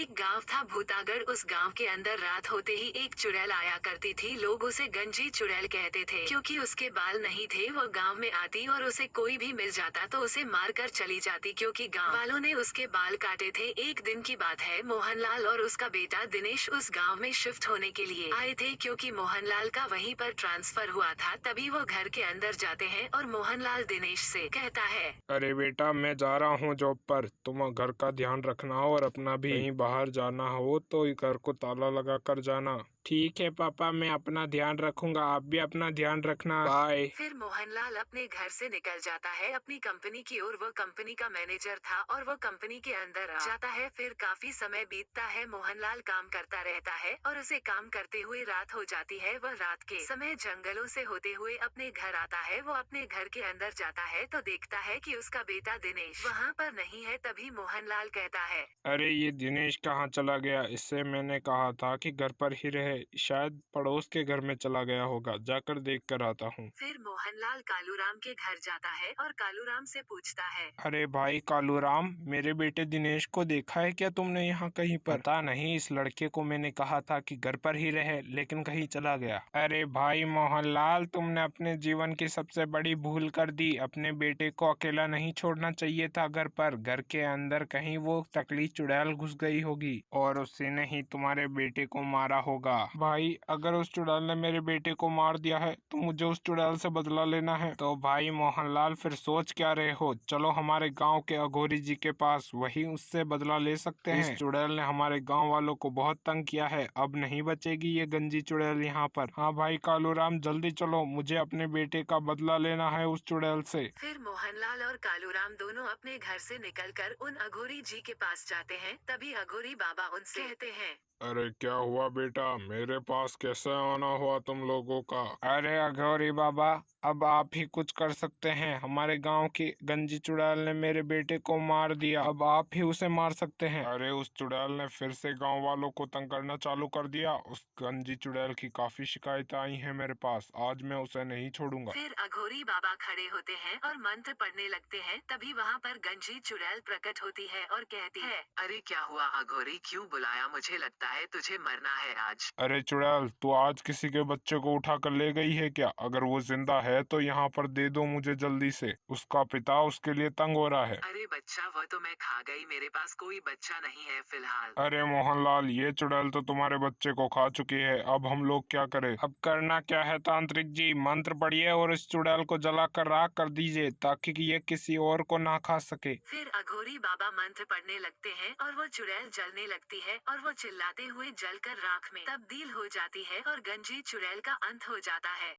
एक गांव था भूतागढ़। उस गांव के अंदर रात होते ही एक चुड़ैल आया करती थी। लोग उसे गंजी चुड़ैल कहते थे क्योंकि उसके बाल नहीं थे। वो गांव में आती और उसे कोई भी मिल जाता तो उसे मार कर चली जाती क्योंकि गांव वालों ने उसके बाल काटे थे। एक दिन की बात है, मोहनलाल और उसका बेटा दिनेश उस गांव में शिफ्ट होने के लिए आए थे क्योंकि मोहनलाल का वहीं पर ट्रांसफर हुआ था। तभी वो घर के अंदर जाते हैं और मोहनलाल दिनेश से कहता है, अरे बेटा, मैं जा रहा हूँ जॉब पर। तुम घर का ध्यान रखना और अपना भी। कहीं बाहर जाना हो तो घर को ताला लगा कर जाना। ठीक है पापा, मैं अपना ध्यान रखूंगा। आप भी अपना ध्यान रखना। बाय। फिर मोहनलाल अपने घर से निकल जाता है अपनी कंपनी की ओर। वो कंपनी का मैनेजर था और वो कंपनी के अंदर आ जाता है। फिर काफी समय बीतता है, मोहनलाल काम करता रहता है और उसे काम करते हुए रात हो जाती है। वह रात के समय जंगलों से होते हुए अपने घर आता है। वो अपने घर के अंदर जाता है तो देखता है कि उसका बेटा दिनेश वहाँ पर नहीं है। तभी मोहनलाल कहता है, अरे ये दिनेश कहाँ चला गया? इससे मैंने कहा था कि घर पर ही रहे। शायद पड़ोस के घर में चला गया होगा। जाकर देख कर आता हूँ। फिर मोहनलाल कालूराम के घर जाता है और कालूराम से पूछता है, अरे भाई कालूराम, मेरे बेटे दिनेश को देखा है क्या तुमने यहाँ कहीं पर? पता नहीं, इस लड़के को मैंने कहा था कि घर पर ही रहे, लेकिन कहीं चला गया। अरे भाई मोहनलाल, तुमने अपने जीवन की सबसे बड़ी भूल कर दी। अपने बेटे को अकेला नहीं छोड़ना चाहिए था घर पर। घर के अंदर कहीं वो टकली चुड़ैल घुस गई होगी और उसी ने ही तुम्हारे बेटे को मारा होगा। भाई, अगर उस चुड़ैल ने मेरे बेटे को मार दिया है तो मुझे उस चुड़ैल से बदला लेना है। तो भाई मोहनलाल, फिर सोच क्या रहे हो? चलो हमारे गांव के अघोरी जी के पास, वही उससे बदला ले सकते हैं। इस चुड़ैल ने हमारे गांव वालों को बहुत तंग किया है। अब नहीं बचेगी ये गंजी चुड़ैल यहाँ पर। हाँ भाई कालूराम, जल्दी चलो, मुझे अपने बेटे का बदला लेना है उस चुड़ैल से। फिर मोहनलाल और कालूराम दोनों अपने घर से निकलकर उन अघोरी जी के पास जाते हैं। तभी अघोरी बाबा उनसे कहते हैं, अरे क्या हुआ बेटा, मेरे पास कैसे आना हुआ तुम लोगों का? अरे अघोरी बाबा, अब आप ही कुछ कर सकते हैं। हमारे गांव की गंजी चुड़ैल ने मेरे बेटे को मार दिया। अब आप ही उसे मार सकते हैं। अरे उस चुड़ैल ने फिर से गांव वालों को तंग करना चालू कर दिया। उस गंजी चुड़ैल की काफी शिकायतें आई हैं मेरे पास। आज मैं उसे नहीं छोड़ूंगा। फिर अघोरी बाबा खड़े होते हैं और मंत्र पढ़ने लगते हैं। तभी वहाँ पर गंजी चुड़ैल प्रकट होती है और कहती है, अरे क्या हुआ अघोरी, क्यों बुलाया? मुझे लगता है तुझे मरना है आज। अरे चुड़ैल, तू आज किसी के बच्चे को उठा कर ले गई है क्या? अगर वो जिंदा है तो यहाँ पर दे दो मुझे जल्दी से। उसका पिता उसके लिए तंग हो रहा है। अरे बच्चा, वो तो मैं खा गई, मेरे पास कोई बच्चा नहीं है फिलहाल। अरे मोहनलाल, ये चुड़ैल तो तुम्हारे बच्चे को खा चुकी है। अब हम लोग क्या करें? अब करना क्या है तांत्रिक जी? मंत्र पढ़िए और इस चुड़ैल को जलाकर राख कर दीजिए ताकि ये किसी और को ना खा सके। फिर अघोरी बाबा मंत्र पढ़ने लगते हैं और वो चुड़ैल जलने लगती है और वो चिल्लाते हुए जलकर राख में तब्दील हो जाती है और गंजी चुड़ैल का अंत हो जाता है।